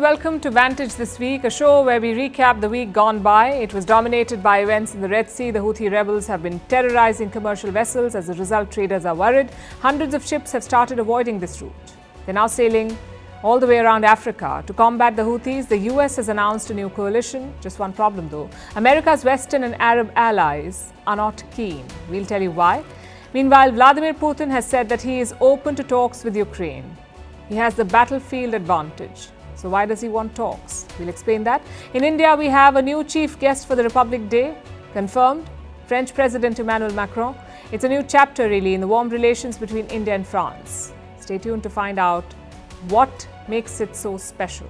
welcome to Vantage this week, a show where we recap the week gone by. It was dominated by events in the Red Sea. The Houthi rebels have been terrorizing commercial vessels. As a result, traders are worried. Hundreds of ships have started avoiding this route. They're now sailing all the way around Africa. To combat the Houthis, the US has announced a new coalition. Just one problem though. America's Western and Arab allies are not keen. We'll tell you why. Meanwhile, Vladimir Putin has said that he is open to talks with Ukraine. He has the battlefield advantage. So why does he want talks? We'll explain that. In India, we have a new chief guest for the Republic Day. Confirmed, French President Emmanuel Macron. It's a new chapter really in the warm relations between India and France. Stay tuned to find out what makes it so special.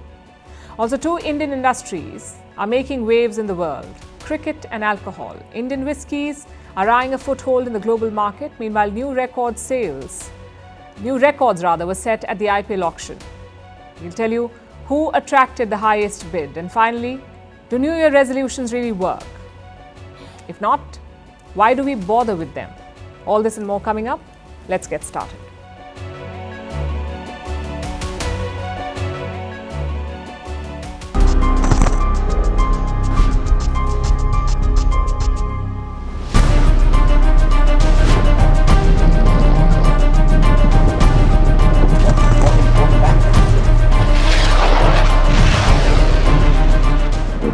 Also, two Indian industries are making waves in the world. Cricket and alcohol. Indian whiskies are eyeing a foothold in the global market. Meanwhile, new records were set at the IPL auction. We'll tell you who attracted the highest bid. And finally, do New Year resolutions really work? If not, why do we bother with them? All this and more coming up. Let's get started.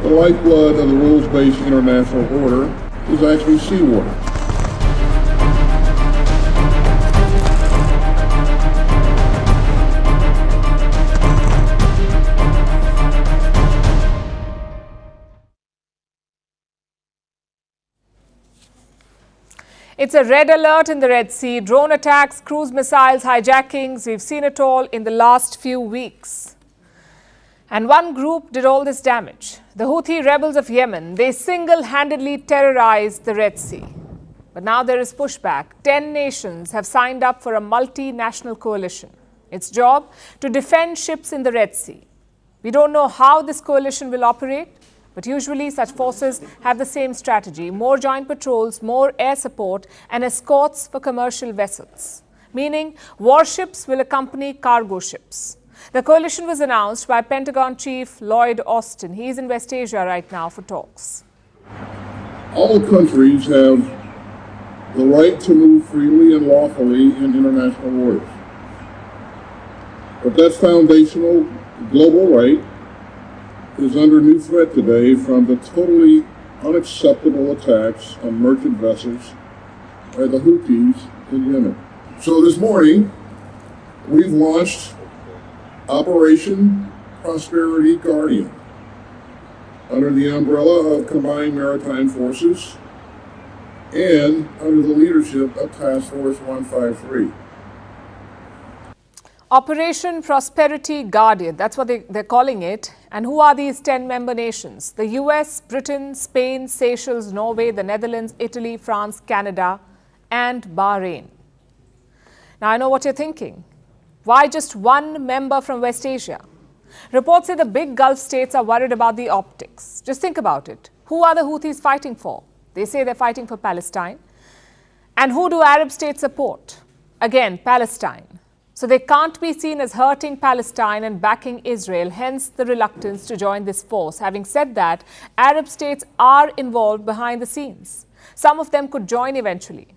The lifeblood of the rules-based international order is actually seawater. It's a red alert in the Red Sea. Drone attacks, cruise missiles, hijackings. We've seen it all in the last few weeks. And one group did all this damage. The Houthi rebels of Yemen, they single-handedly terrorized the Red Sea. But now there is pushback. 10 nations have signed up for a multinational coalition. Its job to defend ships in the Red Sea. We don't know how this coalition will operate, but usually such forces have the same strategy. More joint patrols, more air support, and escorts for commercial vessels. Meaning warships will accompany cargo ships. The coalition was announced by Pentagon Chief Lloyd Austin. He's in West Asia right now for talks. All countries have the right to move freely and lawfully in international waters. But that foundational global right is under new threat today from the totally unacceptable attacks on merchant vessels by the Houthis in Yemen. So this morning, we've launched Operation Prosperity Guardian under the umbrella of Combined Maritime Forces and under the leadership of Task Force 153. Operation Prosperity Guardian, that's what they're calling it. And who are these 10 member nations? The US, Britain, Spain, Seychelles, Norway, the Netherlands, Italy, France, Canada, and Bahrain. Now I know what you're thinking. Why just one member from West Asia? Reports say the big Gulf states are worried about the optics. Just think about it. Who are the Houthis fighting for? They say they're fighting for Palestine. And who do Arab states support? Again, Palestine. So they can't be seen as hurting Palestine and backing Israel, hence the reluctance to join this force. Having said that, Arab states are involved behind the scenes. Some of them could join eventually.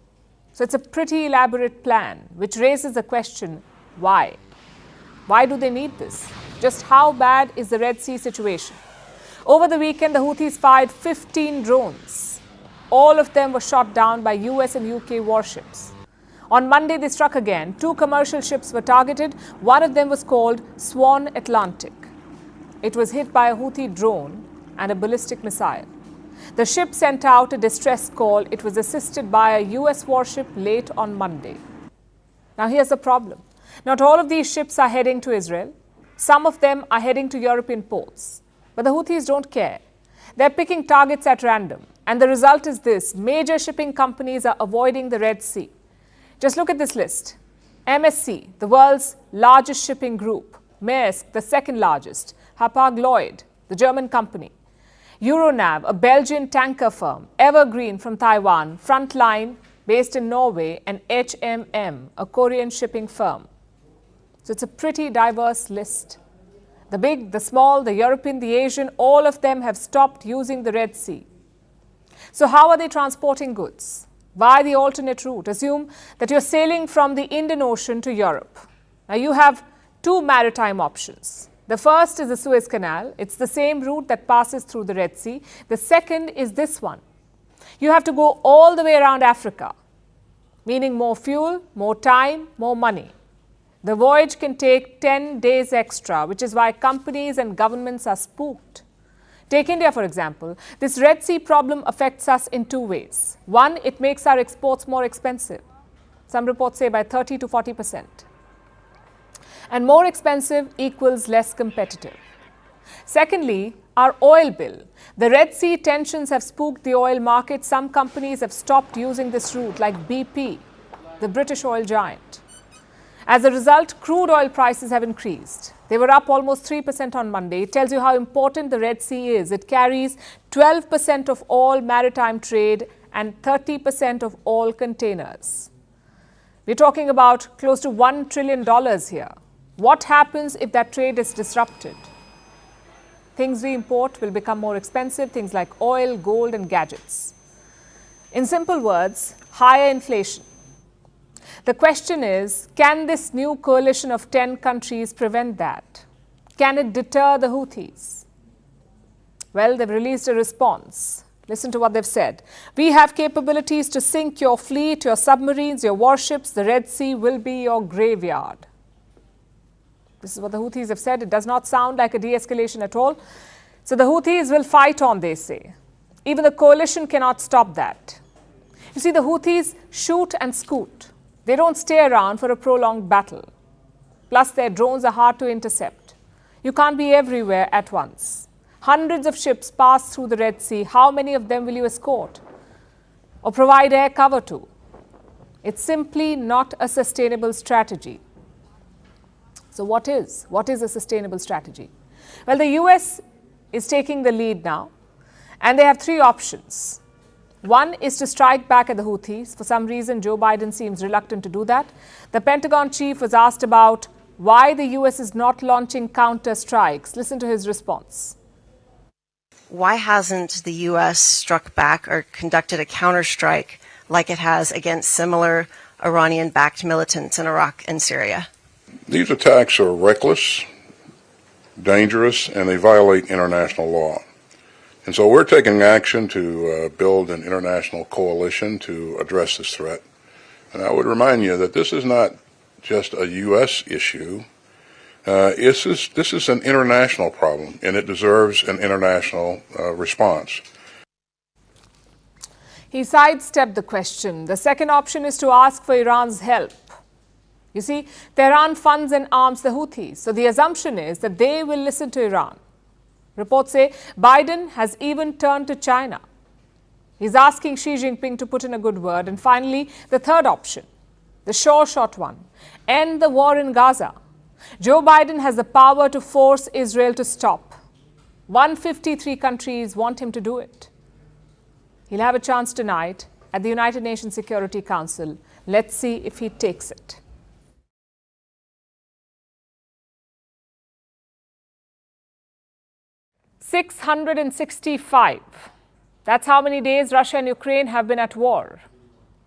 So it's a pretty elaborate plan, which raises the question, why? Why do they need this? Just how bad is the Red Sea situation? Over the weekend, the Houthis fired 15 drones. All of them were shot down by US and UK warships. On Monday, they struck again. 2 commercial ships were targeted. One of them was called Swan Atlantic. It was hit by a Houthi drone and a ballistic missile. The ship sent out a distress call. It was assisted by a US warship late on Monday. Now here's the problem. Not all of these ships are heading to Israel. Some of them are heading to European ports. But the Houthis don't care. They're picking targets at random. And the result is this. Major shipping companies are avoiding the Red Sea. Just look at this list. MSC, the world's largest shipping group. Maersk, the second largest. Hapag-Lloyd, the German company. Euronav, a Belgian tanker firm. Evergreen from Taiwan. Frontline, based in Norway. And HMM, a Korean shipping firm. So it's a pretty diverse list. The big, the small, the European, the Asian, all of them have stopped using the Red Sea. So how are they transporting goods? By the alternate route. Assume that you're sailing from the Indian Ocean to Europe. Now you have two maritime options. The first is the Suez Canal. It's the same route that passes through the Red Sea. The second is this one. You have to go all the way around Africa, meaning more fuel, more time, more money. The voyage can take 10 days extra, which is why companies and governments are spooked. Take India, for example. This Red Sea problem affects us in two ways. One, it makes our exports more expensive. Some reports say by 30 to 40%. And more expensive equals less competitive. Secondly, our oil bill. The Red Sea tensions have spooked the oil market. Some companies have stopped using this route, like BP, the British oil giant. As a result, crude oil prices have increased. They were up almost 3% on Monday. It tells you how important the Red Sea is. It carries 12% of all maritime trade and 30% of all containers. We're talking about close to $1 trillion here. What happens if that trade is disrupted? Things we import will become more expensive, things like oil, gold, and gadgets. In simple words, higher inflation. The question is, can this new coalition of 10 countries prevent that? Can it deter the Houthis? Well, they've released a response. Listen to what they've said. We have capabilities to sink your fleet, your submarines, your warships. The Red Sea will be your graveyard. This is what the Houthis have said. It does not sound like a de-escalation at all. So the Houthis will fight on, they say. Even the coalition cannot stop that. You see, the Houthis shoot and scoot. They don't stay around for a prolonged battle. Plus, their drones are hard to intercept. You can't be everywhere at once. Hundreds of ships pass through the Red Sea. How many of them will you escort or provide air cover to? It's simply not a sustainable strategy. So what is? What is a sustainable strategy? Well, the US is taking the lead now, and they have three options. One is to strike back at the Houthis. For some reason, Joe Biden seems reluctant to do that. The Pentagon chief was asked about why the US is not launching counter strikes. Listen to his response. Why hasn't the US struck back or conducted a counterstrike like it has against similar Iranian-backed militants in Iraq and Syria? These attacks are reckless, dangerous, and they violate international law. And so we're taking action to build an international coalition to address this threat. And I would remind you that this is not just a U.S. issue. This is an international problem, and it deserves an international response. He sidestepped the question. The second option is to ask for Iran's help. You see, Tehran funds and arms the Houthis, so the assumption is that they will listen to Iran. Reports say Biden has even turned to China. He's asking Xi Jinping to put in a good word. And finally, the third option, the sure shot one, end the war in Gaza. Joe Biden has the power to force Israel to stop. 153 countries want him to do it. He'll have a chance tonight at the United Nations Security Council. Let's see if he takes it. $665. That's how many days Russia and Ukraine have been at war.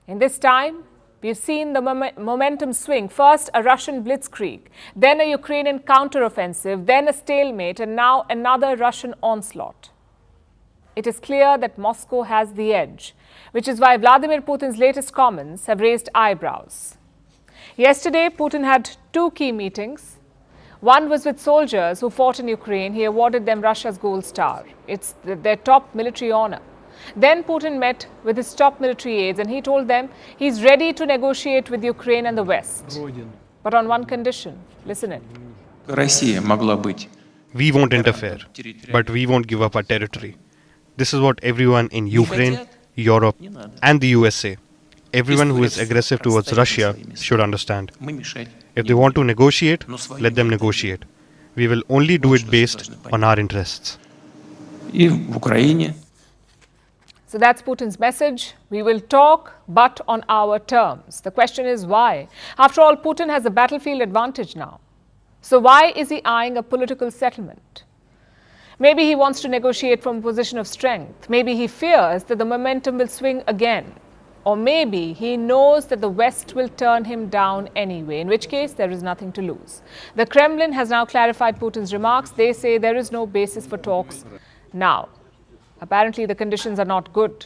In this time, we've seen the momentum swing. First, a Russian blitzkrieg, then a Ukrainian counteroffensive, then a stalemate, and now another Russian onslaught. It is clear that Moscow has the edge, which is why Vladimir Putin's latest comments have raised eyebrows. Yesterday, Putin had two key meetings. One was with soldiers who fought in Ukraine. He awarded them Russia's Gold Star. It's their top military honor. Then Putin met with his top military aides and he told them he's ready to negotiate with Ukraine and the West. But on one condition. Listen in. We won't interfere, but we won't give up our territory. This is what everyone in Ukraine, Europe, and the USA, everyone who is aggressive towards Russia, should understand. If they want to negotiate, let them negotiate. We will only do it based on our interests. So that's Putin's message. We will talk, but on our terms. The question is why? After all, Putin has a battlefield advantage now. So why is he eyeing a political settlement? Maybe he wants to negotiate from a position of strength. Maybe he fears that the momentum will swing again. Or maybe he knows that the West will turn him down anyway, in which case there is nothing to lose. The Kremlin has now clarified Putin's remarks. They say there is no basis for talks now. Apparently the conditions are not good.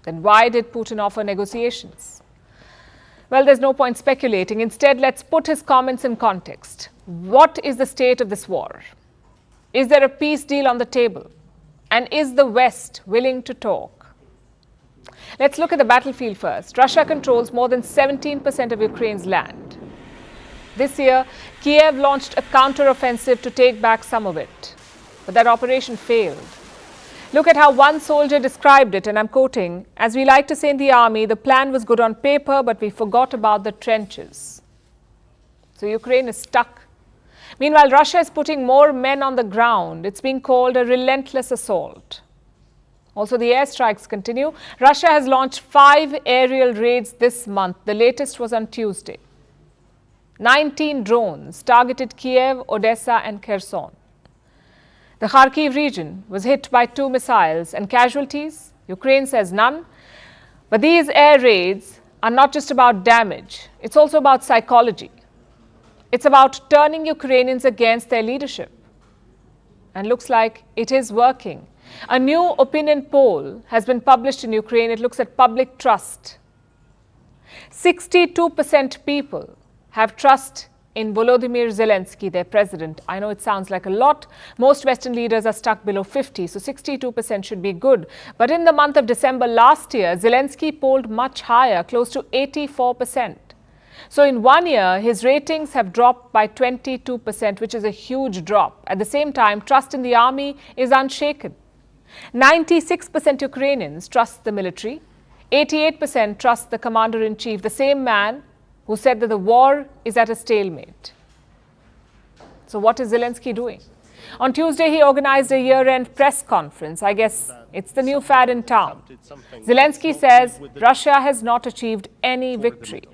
Then why did Putin offer negotiations? Well, there's no point speculating. Instead, let's put his comments in context. What is the state of this war? Is there a peace deal on the table? And is the West willing to talk? Let's look at the battlefield first. Russia controls more than 17% of Ukraine's land. This year, Kiev launched a counter-offensive to take back some of it. But that operation failed. Look at how one soldier described it, and I'm quoting, "As we like to say in the army, the plan was good on paper, but we forgot about the trenches." So Ukraine is stuck. Meanwhile, Russia is putting more men on the ground. It's being called a relentless assault. Also, the airstrikes continue. Russia has launched 5 aerial raids this month. The latest was on Tuesday. 19 drones targeted Kiev, Odessa and Kherson. The Kharkiv region was hit by 2 missiles and casualties. Ukraine says none. But these air raids are not just about damage. It's also about psychology. It's about turning Ukrainians against their leadership. And looks like it is working. A new opinion poll has been published in Ukraine. It looks at public trust. 62% people have trust in Volodymyr Zelensky, their president. I know it sounds like a lot. Most Western leaders are stuck below 50, so 62% should be good. But in the month of December last year, Zelensky polled much higher, close to 84%. So in 1 year, his ratings have dropped by 22%, which is a huge drop. At the same time, trust in the army is unshaken. 96% Ukrainians trust the military. 88% trust the commander-in-chief, the same man who said that the war is at a stalemate. So what is Zelensky doing? On Tuesday, he organized a year-end press conference. I guess it's the new fad in town. Zelensky says Russia has not achieved any victory.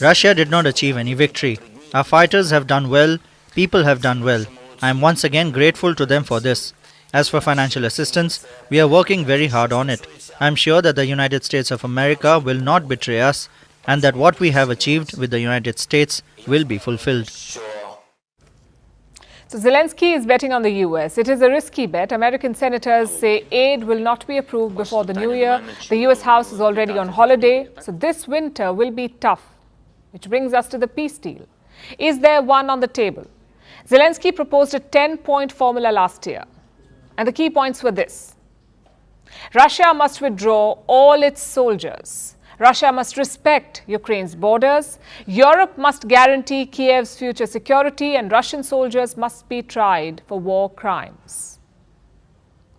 Russia did not achieve any victory. Our fighters have done well, people have done well. I am once again grateful to them for this. As for financial assistance, we are working very hard on it. I am sure that the United States of America will not betray us and that what we have achieved with the United States will be fulfilled. So Zelensky is betting on the US. It is a risky bet. American senators say aid will not be approved before the new year. The US House is already on holiday. So this winter will be tough. Which brings us to the peace deal. Is there one on the table? Zelensky proposed a 10-point formula last year. And the key points were this. Russia must withdraw all its soldiers. Russia must respect Ukraine's borders. Europe must guarantee Kiev's future security, and Russian soldiers must be tried for war crimes.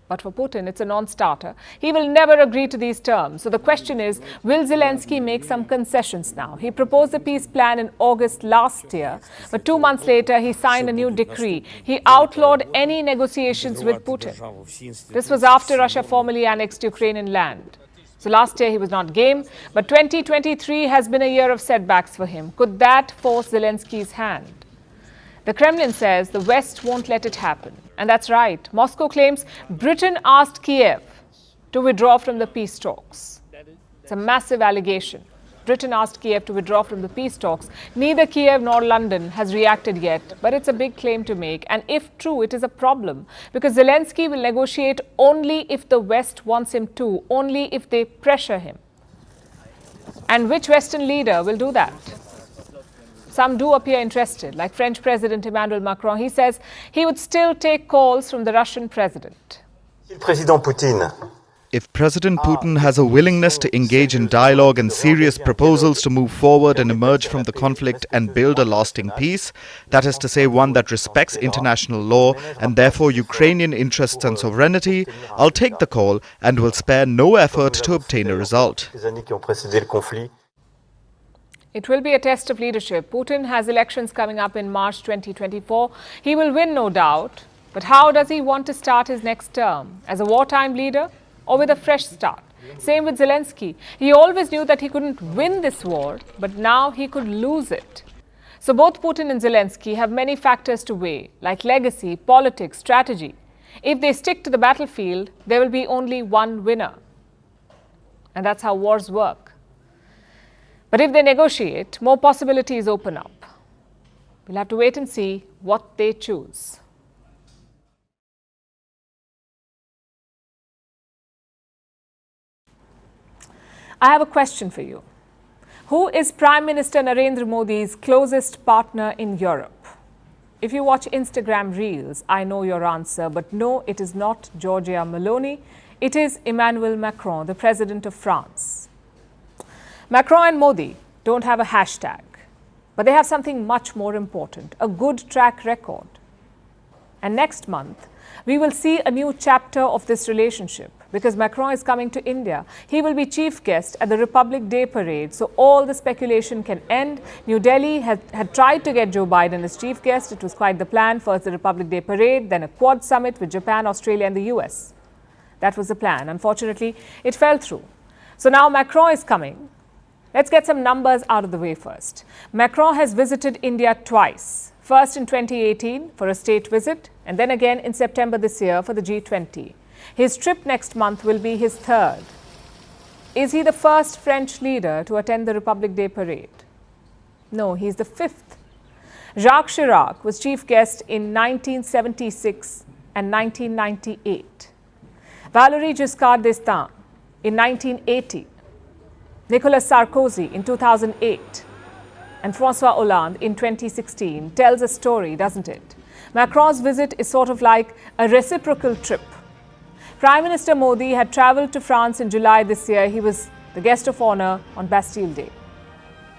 But for Putin, it's a non-starter. He will never agree to these terms. So the question is, will Zelensky make some concessions now? He proposed a peace plan in August last year, but 2 months later, he signed a new decree. He outlawed any negotiations with Putin. This was after Russia formally annexed Ukrainian land. So last year, he was not game, but 2023 has been a year of setbacks for him. Could that force Zelensky's hand? The Kremlin says the West won't let it happen. And that's right. Moscow claims Britain asked Kiev to withdraw from the peace talks. It's a massive allegation. Britain asked Kiev to withdraw from the peace talks. Neither Kiev nor London has reacted yet, but it's a big claim to make. And if true, it is a problem because Zelensky will negotiate only if the West wants him to, only if they pressure him. And which Western leader will do that? Some do appear interested, like French President Emmanuel Macron. He says he would still take calls from the Russian president. If President Putin has a willingness to engage in dialogue and serious proposals to move forward and emerge from the conflict and build a lasting peace, that is to say one that respects international law and therefore Ukrainian interests and sovereignty, I'll take the call and will spare no effort to obtain a result. It will be a test of leadership. Putin has elections coming up in March 2024. He will win, no doubt. But how does he want to start his next term? As a wartime leader or with a fresh start? Same with Zelensky. He always knew that he couldn't win this war, but now he could lose it. So both Putin and Zelensky have many factors to weigh, like legacy, politics, strategy. If they stick to the battlefield, there will be only one winner. And that's how wars work. But if they negotiate, more possibilities open up. We'll have to wait and see what they choose. I have a question for you. Who is Prime Minister Narendra Modi's closest partner in Europe? If you watch Instagram Reels, I know your answer, but no, it is not Giorgia Meloni. It is Emmanuel Macron, the President of France. Macron and Modi don't have a hashtag, but they have something much more important, a good track record. And next month, we will see a new chapter of this relationship because Macron is coming to India. He will be chief guest at the Republic Day parade, so all the speculation can end. New Delhi had tried to get Joe Biden as chief guest. It was quite the plan. First the Republic Day parade, then a Quad summit with Japan, Australia and the US. That was the plan. Unfortunately, it fell through. So now Macron is coming. Let's get some numbers out of the way first. Macron has visited India twice. First in 2018 for a state visit, and then again in September this year for the G20. His trip next month will be his third. Is he the first French leader to attend the Republic Day parade? No, he's the fifth. Jacques Chirac was chief guest in 1976 and 1998. Valéry Giscard d'Estaing in 1980. Nicolas Sarkozy in 2008. And François Hollande in 2016 tells a story, doesn't it? Macron's visit is sort of like a reciprocal trip. Prime Minister Modi had travelled to France in July this year. He was the guest of honour on Bastille Day.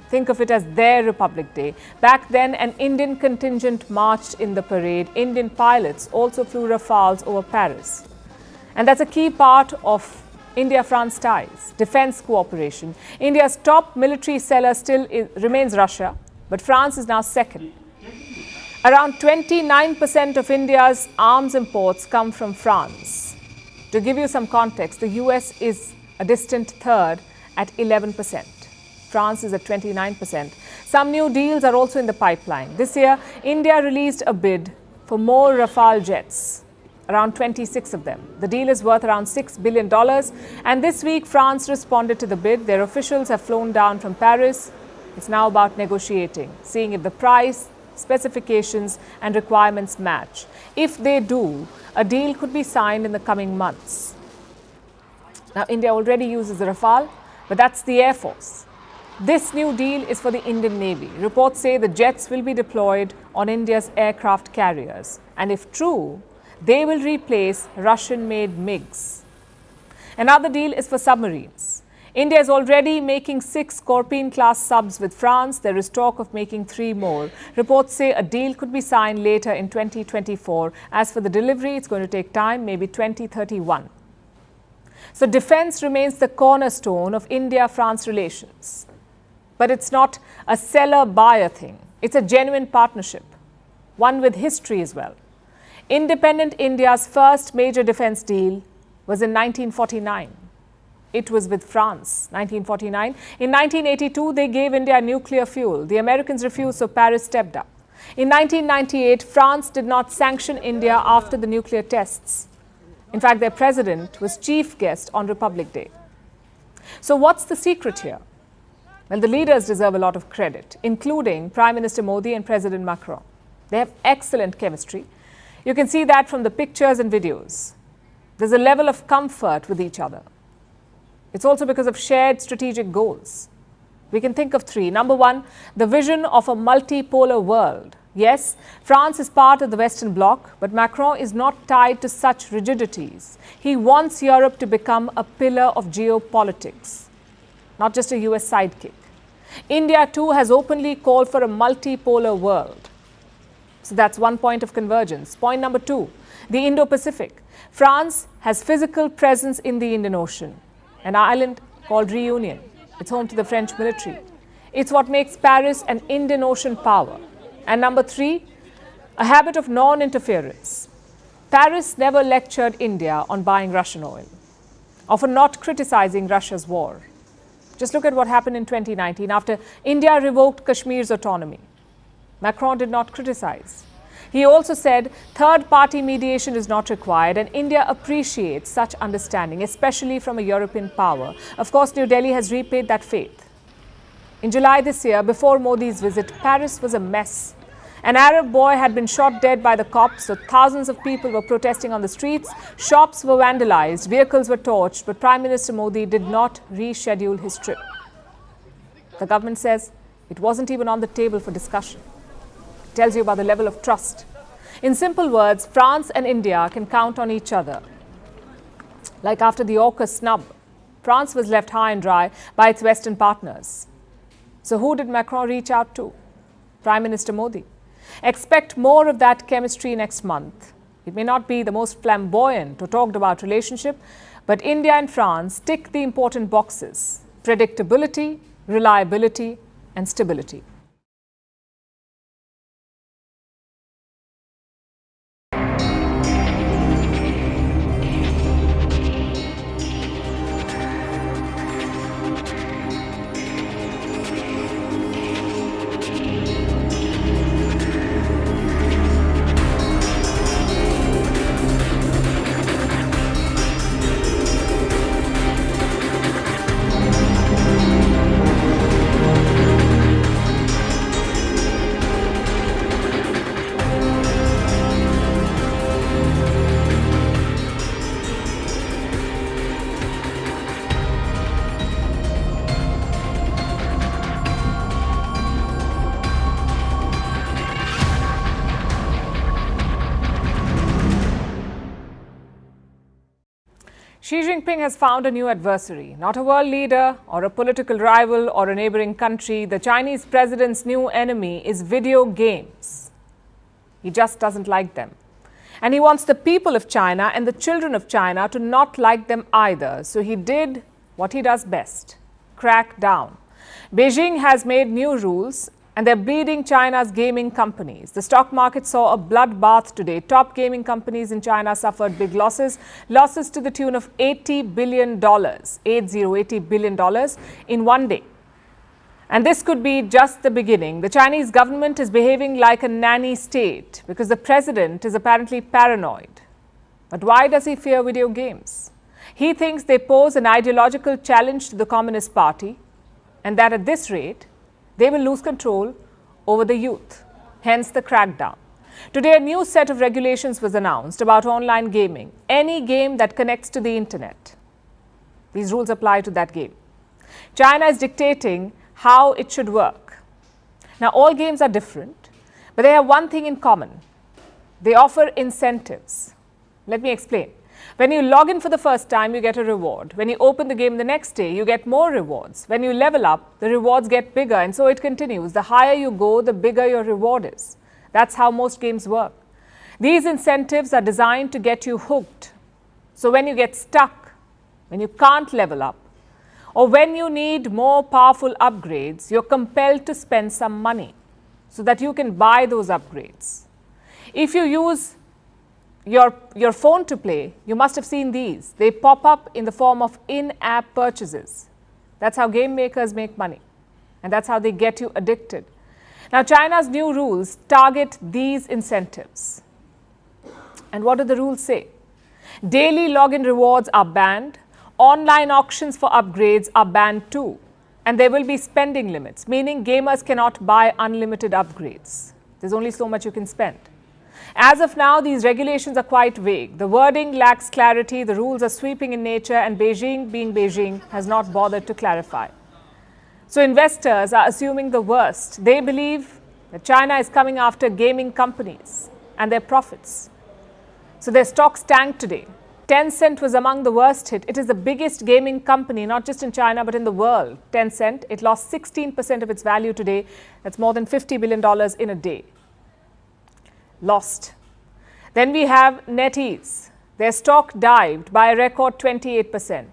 Think of it as their Republic Day. Back then, an Indian contingent marched in the parade. Indian pilots also flew Rafales over Paris. And that's a key part of India-France ties, defence cooperation. India's top military seller still remains Russia, but France is now second. Around 29% of India's arms imports come from France. To give you some context, the US is a distant third at 11%. France is at 29%. Some new deals are also in the pipeline. This year, India released a bid for more Rafale jets. Around 26 of them. The deal is worth around $6 billion. And this week, France responded to the bid. Their officials have flown down from Paris. It's now about negotiating, seeing if the price, specifications and requirements match. If they do, a deal could be signed in the coming months. Now, India already uses the Rafale, but that's the Air Force. This new deal is for the Indian Navy. Reports say the jets will be deployed on India's aircraft carriers. And if true, they will replace Russian-made MiGs. Another deal is for submarines. India is already making 6 Scorpene-class subs with France. There is talk of making 3 more. Reports say a deal could be signed later in 2024. As for the delivery, it's going to take time, maybe 2031. So defense remains the cornerstone of India-France relations. But it's not a seller-buyer thing. It's a genuine partnership, one with history as well. Independent India's first major defense deal was in 1949. It was with France, 1949. In 1982, they gave India nuclear fuel. The Americans refused, so Paris stepped up. In 1998, France did not sanction India after the nuclear tests. In fact, their president was chief guest on Republic Day. So what's the secret here? Well, the leaders deserve a lot of credit, including Prime Minister Modi and President Macron. They have excellent chemistry. You can see that from the pictures and videos. There's a level of comfort with each other. It's also because of shared strategic goals. We can think of 3. Number 1, the vision of a multipolar world. Yes, France is part of the Western Bloc, but Macron is not tied to such rigidities. He wants Europe to become a pillar of geopolitics, not just a US sidekick. India too has openly called for a multipolar world. So that's one point of convergence. Point number 2, the Indo-Pacific. France has physical presence in the Indian Ocean, an island called Reunion. It's home to the French military. It's what makes Paris an Indian Ocean power. And number 3, a habit of non-interference. Paris never lectured India on buying Russian oil or for not criticizing Russia's war. Just look at what happened in 2019 after India revoked Kashmir's autonomy. Macron did not criticize. He also said third-party mediation is not required and India appreciates such understanding, especially from a European power. Of course, New Delhi has repaid that faith. In July this year, before Modi's visit, Paris was a mess. An Arab boy had been shot dead by the cops, so thousands of people were protesting on the streets. Shops were vandalized, vehicles were torched, but Prime Minister Modi did not reschedule his trip. The government says it wasn't even on the table for discussion. It tells you about the level of trust. In simple words, France and India can count on each other. Like after the AUKUS snub, France was left high and dry by its Western partners. So who did Macron reach out to? Prime Minister Modi. Expect more of that chemistry next month. It may not be the most flamboyant or talked about relationship, but India and France tick the important boxes: predictability, reliability, and stability. Xi Jinping has found a new adversary, not a world leader or a political rival or a neighboring country. The Chinese president's new enemy is video games. He just doesn't like them. And he wants the people of China and the children of China to not like them either. So he did what he does best: crack down. Beijing has made new rules and they're bleeding China's gaming companies. The stock market saw a bloodbath today. Top gaming companies in China suffered big losses to the tune of $80 billion, $80 billion in one day. And this could be just the beginning. The Chinese government is behaving like a nanny state because the president is apparently paranoid. But why does he fear video games? He thinks they pose an ideological challenge to the Communist Party and that at this rate, they will lose control over the youth, hence the crackdown. Today, a new set of regulations was announced about online gaming. Any game that connects to the internet. These rules apply to that game. China is dictating how it should work. Now, all games are different, but they have one thing in common. They offer incentives. Let me explain. When you log in for the first time, you get a reward. When you open the game the next day, you get more rewards. When you level up, the rewards get bigger, and so it continues. The higher you go, the bigger your reward is. That's how most games work. These incentives are designed to get you hooked. So when you get stuck, when you can't level up, or when you need more powerful upgrades, you're compelled to spend some money so that you can buy those upgrades. If you use your phone to play, you must have seen these. They pop up in the form of in-app purchases. That's how game makers make money. And that's how they get you addicted. Now, China's new rules target these incentives. And what do the rules say? Daily login rewards are banned. Online auctions for upgrades are banned too. And there will be spending limits, meaning gamers cannot buy unlimited upgrades. There's only so much you can spend. As of now, these regulations are quite vague. The wording lacks clarity, the rules are sweeping in nature, and Beijing, being Beijing, has not bothered to clarify. So investors are assuming the worst. They believe that China is coming after gaming companies and their profits. So their stocks tanked today. Tencent was among the worst hit. It is the biggest gaming company, not just in China, but in the world. Tencent, it lost 16% of its value today. That's more than $50 billion in a day. Lost. Then we have NetEase. Their stock dived by a record 28%.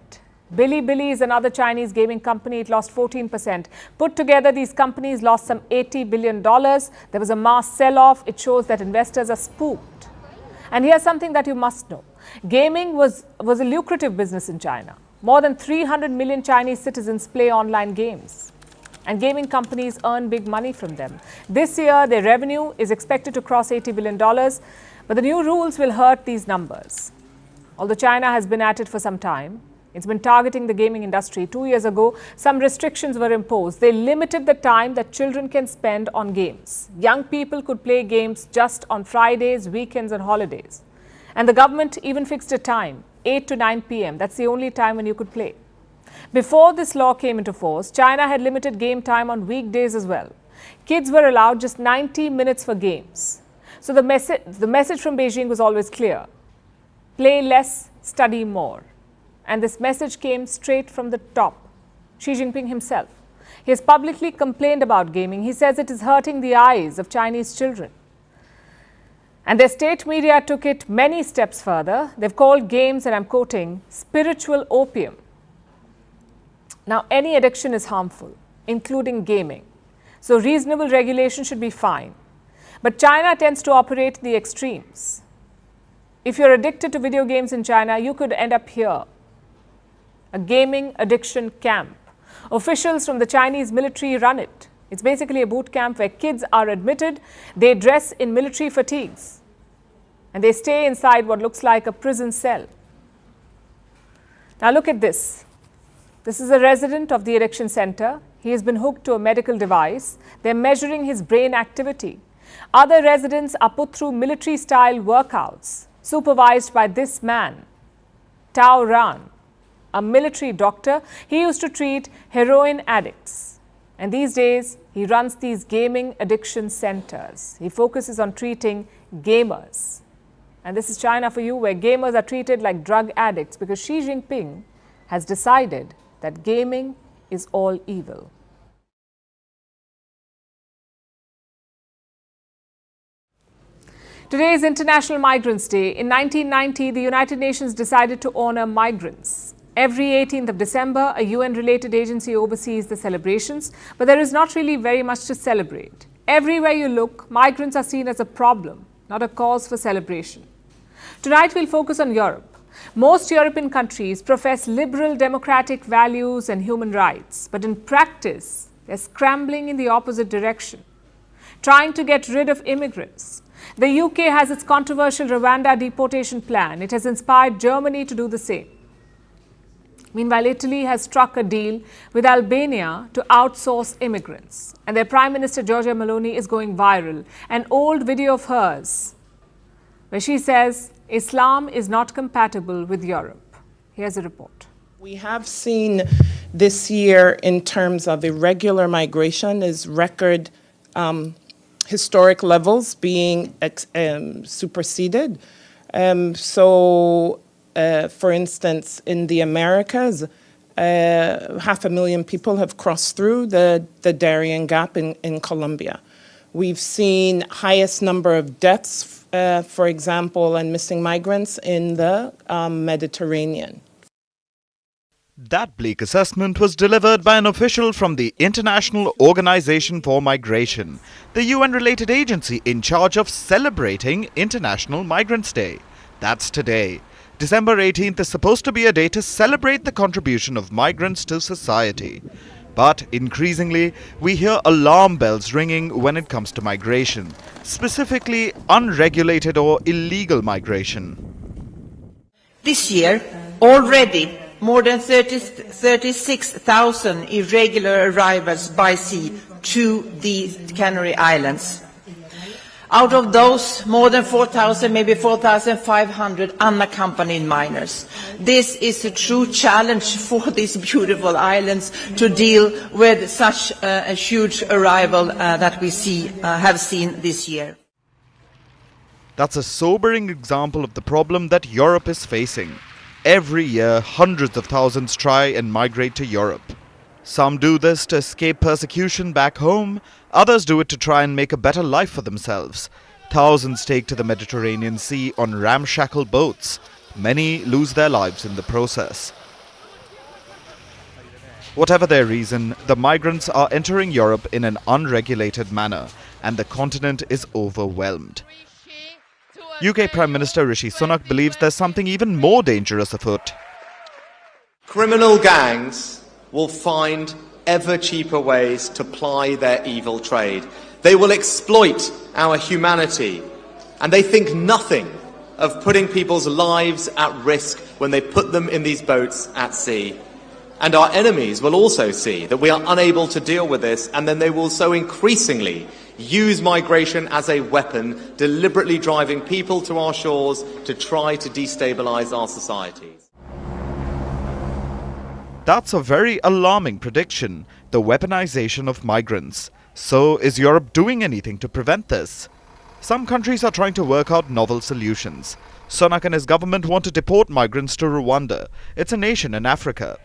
Bilibili is another Chinese gaming company. It lost 14%. Put together, these companies lost some $80 billion. There was a mass sell-off. It shows that investors are spooked. And here's something that you must know. Gaming was a lucrative business in China. More than 300 million Chinese citizens play online games. and gaming companies earn big money from them. This year, their revenue is expected to cross $80 billion, but the new rules will hurt these numbers. Although China has been at it for some time, it's been targeting the gaming industry. 2 years ago, some restrictions were imposed. They limited the time that children can spend on games. Young people could play games just on Fridays, weekends, and holidays. And the government even fixed a time, 8 to 9 p.m. That's the only time when you could play. Before this law came into force, China had limited game time on weekdays as well. Kids were allowed just 90 minutes for games. So the message from Beijing was always clear: play less, study more. And this message came straight from the top, Xi Jinping himself. He has publicly complained about gaming. He says it is hurting the eyes of Chinese children. And their state media took it many steps further. They've called games, and I'm quoting, spiritual opium. Now, any addiction is harmful, including gaming. So reasonable regulation should be fine. But China tends to operate in the extremes. If you're addicted to video games in China, you could end up here. A gaming addiction camp. Officials from the Chinese military run it. It's basically a boot camp where kids are admitted. They dress in military fatigues and they stay inside what looks like a prison cell. Now look at this. This is a resident of the addiction center. He has been hooked to a medical device. They're measuring his brain activity. Other residents are put through military-style workouts supervised by this man, Tao Ran, a military doctor. He used to treat heroin addicts. And these days, he runs these gaming addiction centers. He focuses on treating gamers. And this is China for you, where gamers are treated like drug addicts because Xi Jinping has decided that gaming is all evil. Today is International Migrants Day. In 1990, the United Nations decided to honor migrants. Every 18th of December, a UN-related agency oversees the celebrations, but there is not really very much to celebrate. Everywhere you look, migrants are seen as a problem, not a cause for celebration. Tonight, we'll focus on Europe. Most European countries profess liberal democratic values and human rights, but in practice, they're scrambling in the opposite direction, trying to get rid of immigrants. The UK has its controversial Rwanda deportation plan. It has inspired Germany to do the same. Meanwhile, Italy has struck a deal with Albania to outsource immigrants. And their Prime Minister, Giorgia Meloni, is going viral. An old video of hers where she says Islam is not compatible with Europe. Here's a report. We have seen this year, in terms of irregular migration, is record historic levels being superseded. For instance, in the Americas, 500,000 people have crossed through the Darien Gap in Colombia. We've seen highest number of deaths, for example, and missing migrants in the Mediterranean. That bleak assessment was delivered by an official from the International Organization for Migration, the UN-related agency in charge of celebrating International Migrants' Day. That's today. December 18th is supposed to be a day to celebrate the contribution of migrants to society. But increasingly, we hear alarm bells ringing when it comes to migration, specifically unregulated or illegal migration. This year, already more than 36,000 irregular arrivals by sea to the Canary Islands. Out of those, more than 4,000, maybe 4,500 unaccompanied minors. This is a true challenge for these beautiful islands to deal with such a huge arrival that we have seen this year. That's a sobering example of the problem that Europe is facing. Every year, hundreds of thousands try and migrate to Europe. Some do this to escape persecution back home, others do it to try and make a better life for themselves. Thousands take to the Mediterranean Sea on ramshackle boats. Many lose their lives in the process. Whatever their reason, the migrants are entering Europe in an unregulated manner, and the continent is overwhelmed. UK Prime Minister Rishi Sunak believes there's something even more dangerous afoot. Criminal gangs will find ever cheaper ways to ply their evil trade. They will exploit our humanity, and they think nothing of putting people's lives at risk when they put them in these boats at sea. And our enemies will also see that we are unable to deal with this, and then they will so increasingly use migration as a weapon, deliberately driving people to our shores to try to destabilize our societies. That's a very alarming prediction, the weaponization of migrants. So, is Europe doing anything to prevent this? Some countries are trying to work out novel solutions. Sunak and his government want to deport migrants to Rwanda. It's a nation in Africa.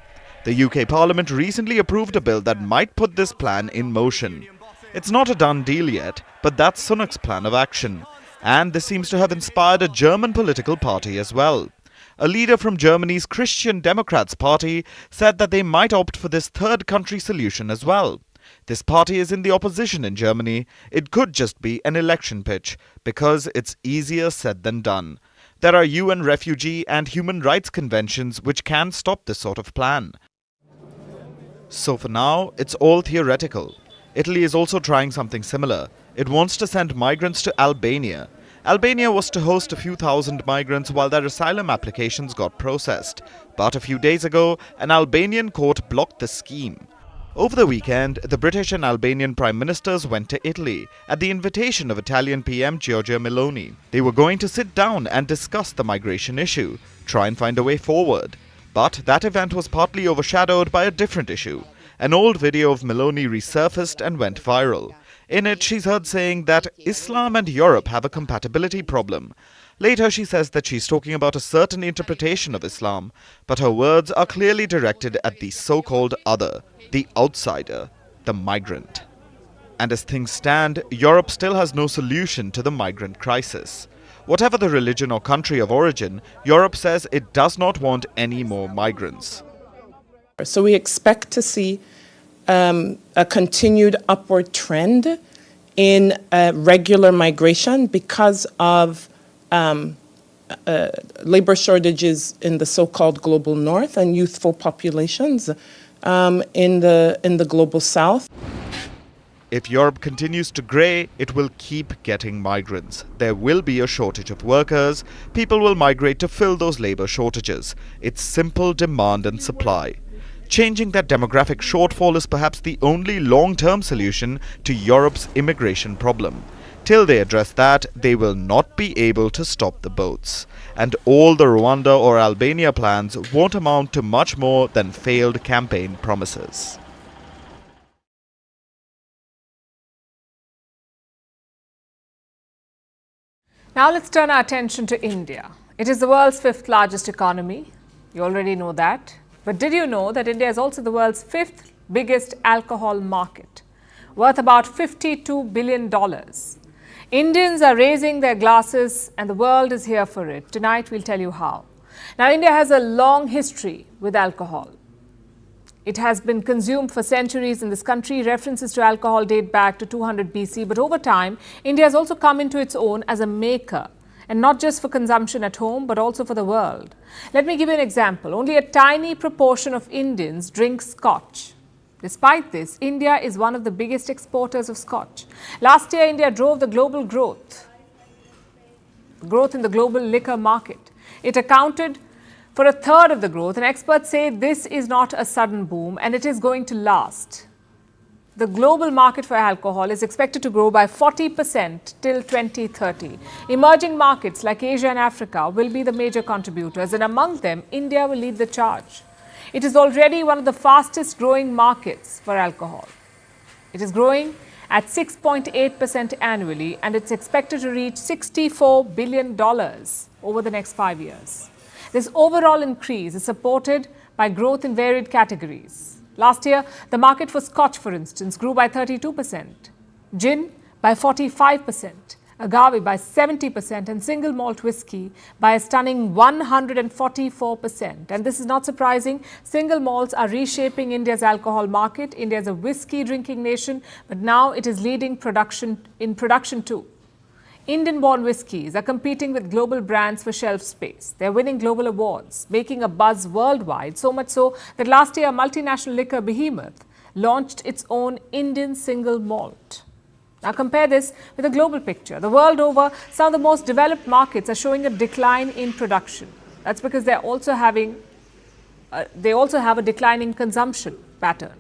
The UK Parliament recently approved a bill that might put this plan in motion. It's not a done deal yet, but that's Sunak's plan of action. And this seems to have inspired a German political party as well. A leader from Germany's Christian Democrats party said that they might opt for this third country solution as well. This party is in the opposition in Germany. It could just be an election pitch, because it's easier said than done. There are UN refugee and human rights conventions which can stop this sort of plan. So for now, it's all theoretical. Italy is also trying something similar. It wants to send migrants to Albania. Albania was to host a few thousand migrants while their asylum applications got processed. But a few days ago, an Albanian court blocked the scheme. Over the weekend, the British and Albanian Prime Ministers went to Italy at the invitation of Italian PM Giorgia Meloni. They were going to sit down and discuss the migration issue, try and find a way forward. But that event was partly overshadowed by a different issue. An old video of Meloni resurfaced and went viral. In it, she's heard saying that Islam and Europe have a compatibility problem. Later, she says that she's talking about a certain interpretation of Islam, but her words are clearly directed at the so-called other, the outsider, the migrant. And as things stand, Europe still has no solution to the migrant crisis. Whatever the religion or country of origin, Europe says it does not want any more migrants. So we expect to see a continued upward trend in regular migration because of labor shortages in the so-called global north and youthful populations in the global south. If Europe continues to grey, it will keep getting migrants. There will be a shortage of workers. People will migrate to fill those labor shortages. It's simple demand and supply. Changing that demographic shortfall is perhaps the only long-term solution to Europe's immigration problem. Till they address that, they will not be able to stop the boats. And all the Rwanda or Albania plans won't amount to much more than failed campaign promises. Now let's turn our attention to India. It is the world's fifth largest economy. You already know that. But did you know that India is also the world's fifth biggest alcohol market, worth about $52 billion? Indians are raising their glasses and the world is here for it. Tonight we'll tell you how. Now, India has a long history with alcohol. It has been consumed for centuries in this country. References to alcohol date back to 200 BC. But over time, India has also come into its own as a maker. And not just for consumption at home, but also for the world. Let me give you an example. Only a tiny proportion of Indians drink Scotch. Despite this, India is one of the biggest exporters of Scotch. Last year, India drove the global growth in the global liquor market. It accounted for a third of the growth, and experts say this is not a sudden boom and it is going to last. The global market for alcohol is expected to grow by 40% till 2030. Emerging markets like Asia and Africa will be the major contributors, and among them, India will lead the charge. It is already one of the fastest growing markets for alcohol. It is growing at 6.8% annually, and it's expected to reach $64 billion over the next 5 years. This overall increase is supported by growth in varied categories. Last year, the market for Scotch, for instance, grew by 32%, gin by 45%, agave by 70%, and single malt whiskey by a stunning 144%. And this is not surprising. Single malts are reshaping India's alcohol market. India is a whiskey drinking nation, but now it is leading production too. Indian-born whiskies are competing with global brands for shelf space. They're winning global awards, making a buzz worldwide, so much so that last year a multinational liquor behemoth launched its own Indian single malt. Now compare this with the global picture. The world over, some of the most developed markets are showing a decline in production. That's because they also have a declining consumption pattern.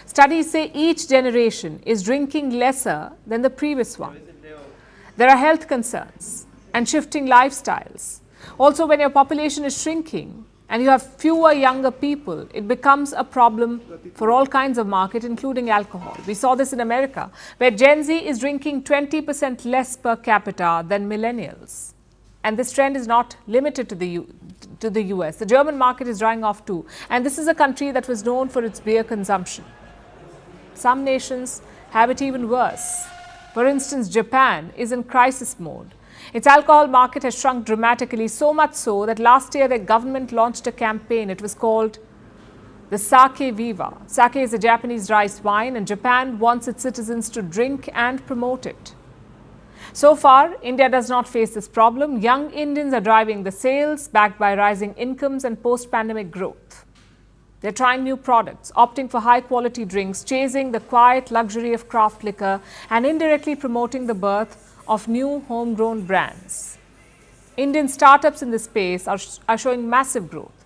Studies say each generation is drinking lesser than the previous one. There are health concerns and shifting lifestyles. Also, when your population is shrinking and you have fewer younger people, it becomes a problem for all kinds of market, including alcohol. We saw this in America, where Gen Z is drinking 20% less per capita than millennials. And this trend is not limited to the US. The German market is drying off too. And this is a country that was known for its beer consumption. Some nations have it even worse. For instance, Japan is in crisis mode. Its alcohol market has shrunk dramatically, so much so that last year the government launched a campaign. It was called the Sake Viva. Sake is a Japanese rice wine, and Japan wants its citizens to drink and promote it. So far, India does not face this problem. Young Indians are driving the sales, backed by rising incomes and post-pandemic growth. They're trying new products, opting for high-quality drinks, chasing the quiet luxury of craft liquor, and indirectly promoting the birth of new homegrown brands. Indian startups in this space are showing massive growth.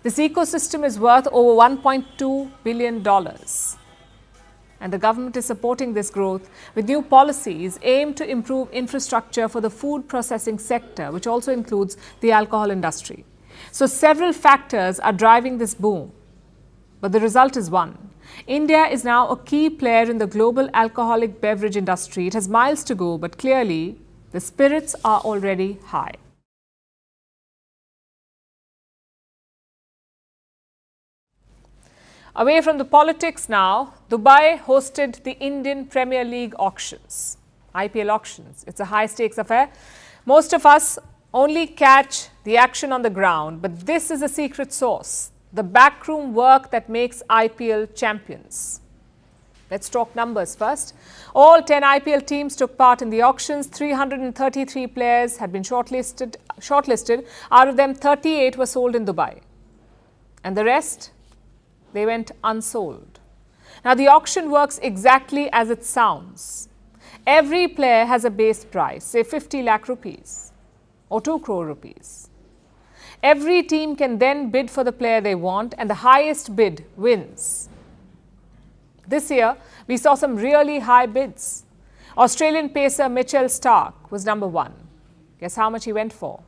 This ecosystem is worth over $1.2 billion. And the government is supporting this growth with new policies aimed to improve infrastructure for the food processing sector, which also includes the alcohol industry. So several factors are driving this boom. But the result is one. India is now a key player in the global alcoholic beverage industry. It has miles to go, but clearly the spirits are already high. Away from the politics now, Dubai hosted the Indian Premier League auctions, IPL auctions. It's a high-stakes affair. Most of us only catch the action on the ground, but this is a secret sauce. The backroom work that makes IPL champions. Let's talk numbers first. All 10 IPL teams took part in the auctions. 333 players had been shortlisted. Out of them, 38 were sold in Dubai. And the rest, they went unsold. Now, the auction works exactly as it sounds. Every player has a base price, say 50 lakh rupees or 2 crore rupees. Every team can then bid for the player they want, and the highest bid wins. This year, we saw some really high bids. Australian pacer Mitchell Starc was number one. Guess how much he went for?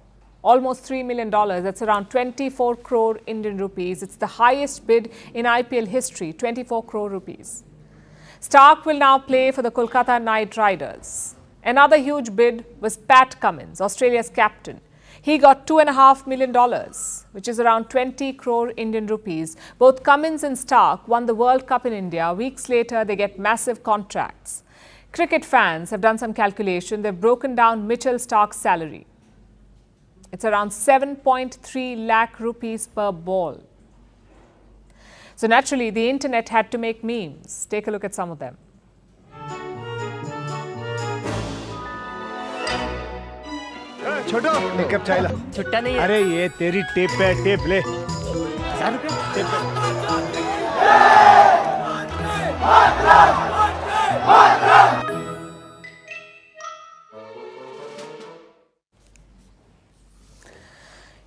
Almost $3 million. That's around 24 crore Indian rupees. It's the highest bid in IPL history, 24 crore rupees. Starc will now play for the Kolkata Knight Riders. Another huge bid was Pat Cummins, Australia's captain. He got $2.5 million, which is around 20 crore Indian rupees. Both Cummins and Starc won the World Cup in India. Weeks later, they get massive contracts. Cricket fans have done some calculation. They've broken down Mitchell Starc's salary. It's around 7.3 lakh rupees per ball. So naturally, the internet had to make memes. Take a look at some of them. छोटो makeup चाहिए छुट्टा नहीं है अरे ये तेरी tape पे tape ले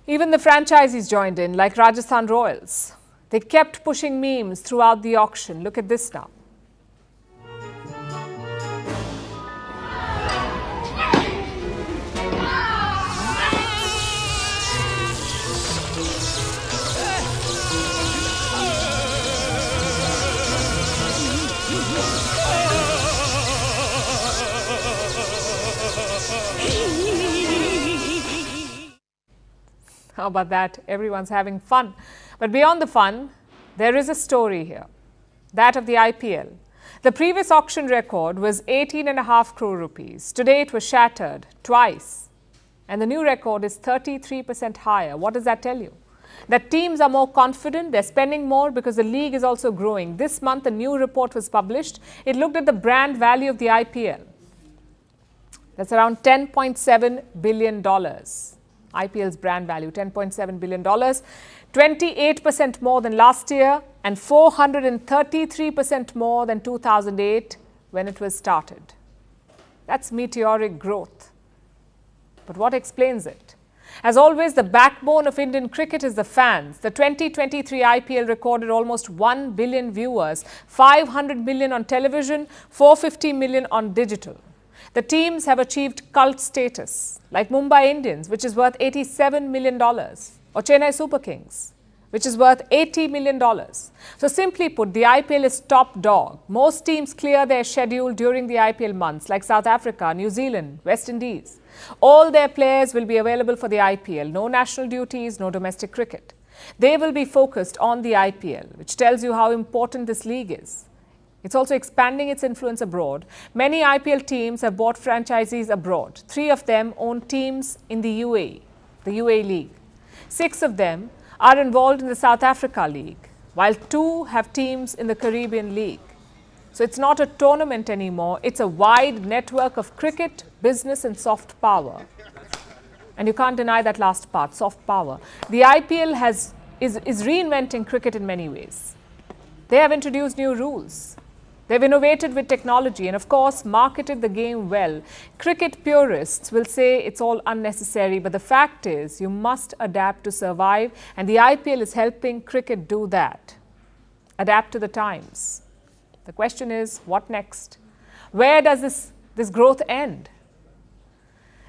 Even the franchisees joined in, like Rajasthan Royals. They kept pushing memes throughout the auction. Look at this now. How about that? Everyone's having fun. But beyond the fun, there is a story here. That of the IPL. The previous auction record was 18.5 crore rupees. Today it was shattered twice. And the new record is 33% higher. What does that tell you? That teams are more confident, they're spending more because the league is also growing. This month a new report was published. It looked at the brand value of the IPL. That's around $10.7 billion. IPL's brand value, $10.7 billion, 28% more than last year and 433% more than 2008 when it was started. That's meteoric growth. But what explains it? As always, the backbone of Indian cricket is the fans. The 2023 IPL recorded almost 1 billion viewers, 500 million on television, 450 million on digital. The teams have achieved cult status, like Mumbai Indians, which is worth $87 million, or Chennai Super Kings, which is worth $80 million. So simply put, the IPL is top dog. Most teams clear their schedule during the IPL months, like South Africa, New Zealand, West Indies. All their players will be available for the IPL. No national duties, no domestic cricket. They will be focused on the IPL, which tells you how important this league is. It's also expanding its influence abroad. Many IPL teams have bought franchisees abroad. 3 of them own teams in the UAE League. 6 of them are involved in the South Africa League, while 2 have teams in the Caribbean League. So it's not a tournament anymore. It's a wide network of cricket, business and soft power. And you can't deny that last part, soft power. The IPL is reinventing cricket in many ways. They have introduced new rules. They've innovated with technology and, of course, marketed the game well. Cricket purists will say it's all unnecessary, but the fact is you must adapt to survive, and the IPL is helping cricket do that. Adapt to the times. The question is, what next? Where does this growth end?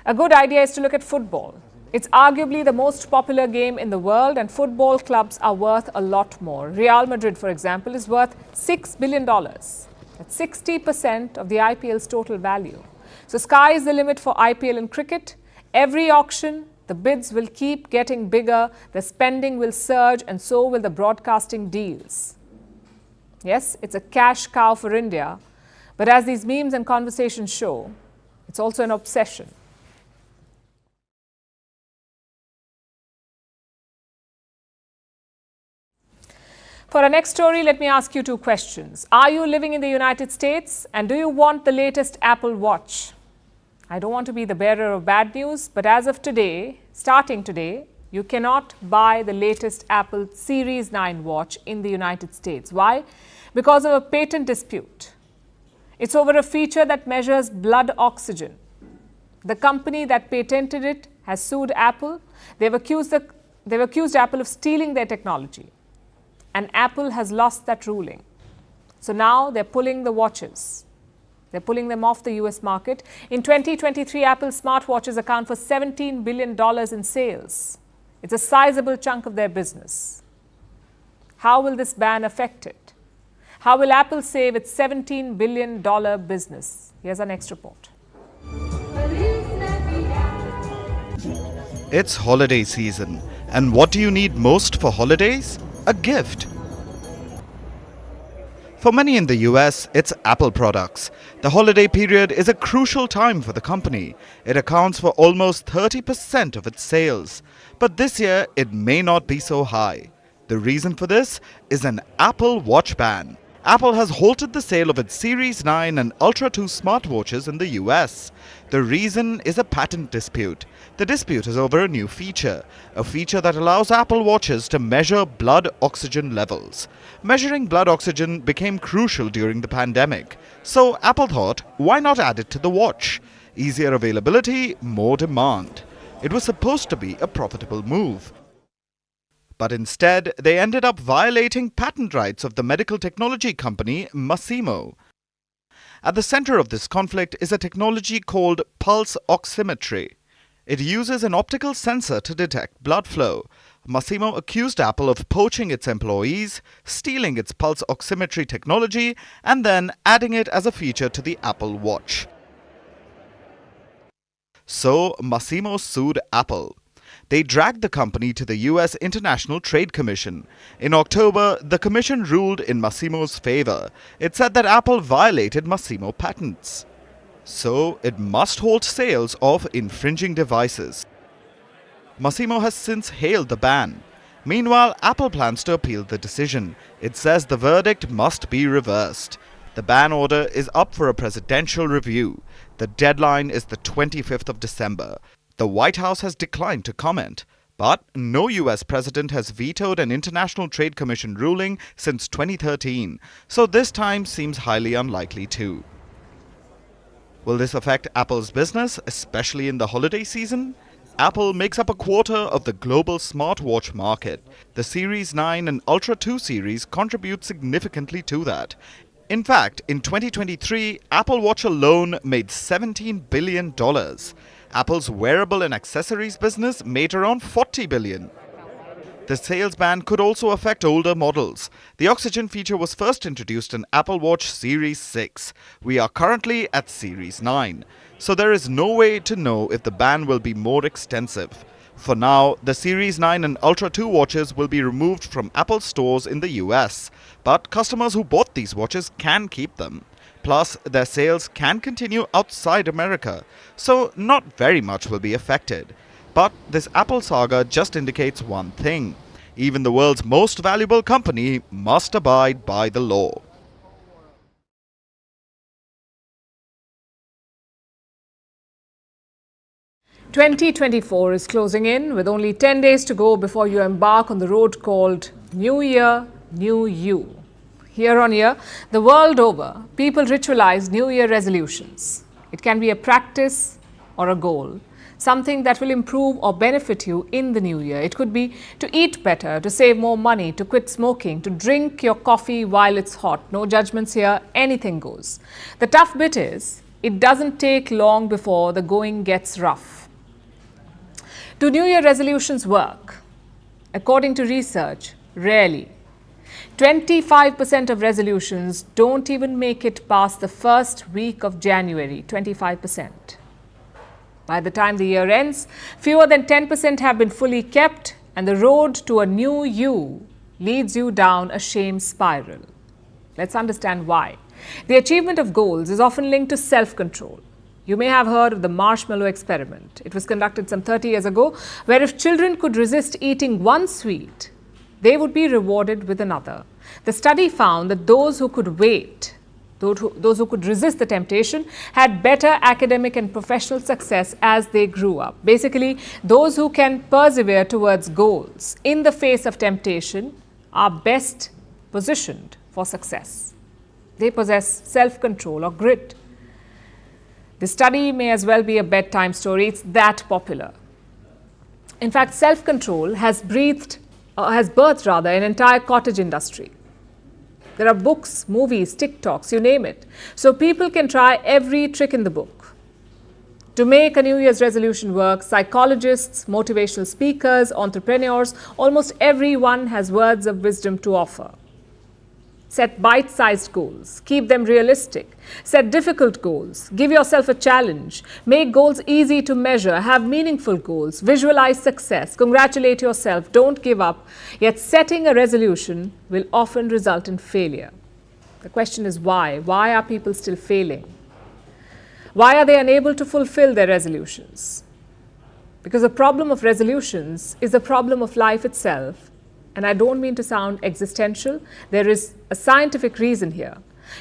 A good idea is to look at football. It's arguably the most popular game in the world, and football clubs are worth a lot more. Real Madrid, for example, is worth $6 billion. That's 60% of the IPL's total value. So sky is the limit for IPL and cricket. Every auction, the bids will keep getting bigger, the spending will surge, and so will the broadcasting deals. Yes, it's a cash cow for India, but as these memes and conversations show, it's also an obsession. For our next story, let me ask you 2 questions. Are you living in the United States, and do you want the latest Apple Watch? I don't want to be the bearer of bad news, but as of today, starting today, you cannot buy the latest Apple Series 9 watch in the United States. Why? Because of a patent dispute. It's over a feature that measures blood oxygen. The company that patented it has sued Apple. They've accused Apple of stealing their technology. And Apple has lost that ruling. So now they're pulling the watches. They're pulling them off the US market. In 2023, Apple's smartwatches account for $17 billion in sales. It's a sizable chunk of their business. How will this ban affect it? How will Apple save its $17 billion business? Here's our next report. It's holiday season. And what do you need most for holidays? A gift. For many in the US, it's Apple products. The holiday period is a crucial time for the company. It accounts for almost 30% of its sales. But this year, it may not be so high. The reason for this is an Apple Watch ban. Apple has halted the sale of its Series 9 and Ultra 2 smartwatches in the US. The reason is a patent dispute. The dispute is over a new feature, a feature that allows Apple Watches to measure blood oxygen levels. Measuring blood oxygen became crucial during the pandemic, so Apple thought, why not add it to the watch? Easier availability, more demand. It was supposed to be a profitable move. But instead, they ended up violating patent rights of the medical technology company Masimo. At the center of this conflict is a technology called pulse oximetry. It uses an optical sensor to detect blood flow. Masimo accused Apple of poaching its employees, stealing its pulse oximetry technology, and then adding it as a feature to the Apple Watch. So, Masimo sued Apple. They dragged the company to the US International Trade Commission. In October, the commission ruled in Masimo's favor. It said that Apple violated Masimo patents. So, it must halt sales of infringing devices. Masimo has since hailed the ban. Meanwhile, Apple plans to appeal the decision. It says the verdict must be reversed. The ban order is up for a presidential review. The deadline is the 25th of December. The White House has declined to comment. But no US president has vetoed an International Trade Commission ruling since 2013, so this time seems highly unlikely too. Will this affect Apple's business, especially in the holiday season? Apple makes up a quarter of the global smartwatch market. The Series 9 and Ultra 2 series contribute significantly to that. In fact, in 2023, Apple Watch alone made $17 billion. Apple's wearable and accessories business made around $40 billion. The sales ban could also affect older models. The oxygen feature was first introduced in Apple Watch Series 6. We are currently at Series 9. So there is no way to know if the ban will be more extensive. For now, the Series 9 and Ultra 2 watches will be removed from Apple stores in the US. But customers who bought these watches can keep them. Plus, their sales can continue outside America, so not very much will be affected. But this Apple saga just indicates one thing. Even the world's most valuable company must abide by the law. "2024 is closing in with only 10 days to go before you embark on the road called New Year, New You. Year on year, the world over, people ritualize New Year resolutions. It can be a practice or a goal, something that will improve or benefit you in the new year. It could be to eat better, to save more money, to quit smoking, to drink your coffee while it's hot. No judgments here, anything goes. The tough bit is, it doesn't take long before the going gets rough. Do New Year resolutions work? According to research, rarely. 25% of resolutions don't even make it past the first week of January, 25%. By the time the year ends, fewer than 10% have been fully kept, and the road to a new you leads you down a shame spiral. Let's understand why. The achievement of goals is often linked to self-control. You may have heard of the marshmallow experiment. It was conducted some 30 years ago, where if children could resist eating one sweet, they would be rewarded with another. The study found that those who could wait, those who could resist the temptation, had better academic and professional success as they grew up. Basically, those who can persevere towards goals in the face of temptation are best positioned for success. They possess self-control or grit. The study may as well be a bedtime story. It's that popular. In fact, self-control has birthed an entire cottage industry. There are books, movies, TikToks, you name it. So people can try every trick in the book. To make a New Year's resolution work, psychologists, motivational speakers, entrepreneurs, almost everyone has words of wisdom to offer. Set bite-sized goals, keep them realistic. Set difficult goals, give yourself a challenge. Make goals easy to measure, have meaningful goals, visualize success, congratulate yourself, don't give up. Yet setting a resolution will often result in failure. The question is why? Why are people still failing? Why are they unable to fulfill their resolutions? Because the problem of resolutions is the problem of life itself. And I don't mean to sound existential. There is a scientific reason here.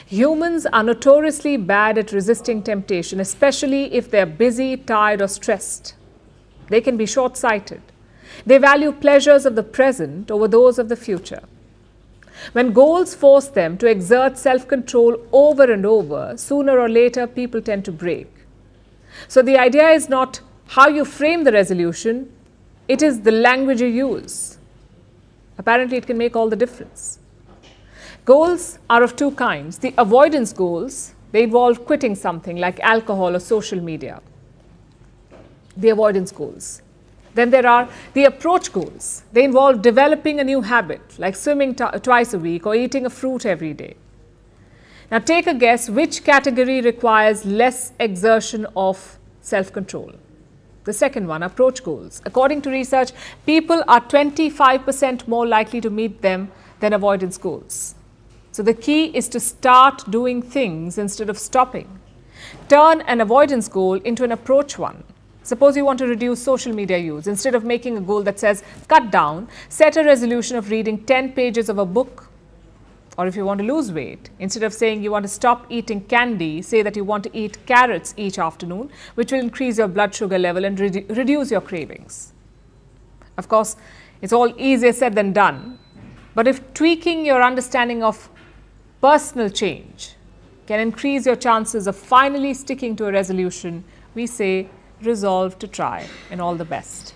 Humans are notoriously bad at resisting temptation, especially if they're busy, tired, or stressed. They can be short-sighted. They value pleasures of the present over those of the future. When goals force them to exert self-control over and over, sooner or later people tend to break. So the idea is not how you frame the resolution, it is the language you use. Apparently, it can make all the difference. Goals are of two kinds. The avoidance goals, they involve quitting something like alcohol or social media. The avoidance goals. Then there are the approach goals. They involve developing a new habit, like swimming twice a week or eating a fruit every day. Now, take a guess which category requires less exertion of self-control. The second one, approach goals. According to research, people are 25% more likely to meet them than avoidance goals. So the key is to start doing things instead of stopping. Turn an avoidance goal into an approach one. Suppose you want to reduce social media use. Instead of making a goal that says cut down, set a resolution of reading 10 pages of a book. Or if you want to lose weight, instead of saying you want to stop eating candy, say that you want to eat carrots each afternoon, which will increase your blood sugar level and reduce your cravings. Of course, it's all easier said than done. But if tweaking your understanding of personal change can increase your chances of finally sticking to a resolution, we say resolve to try, and all the best.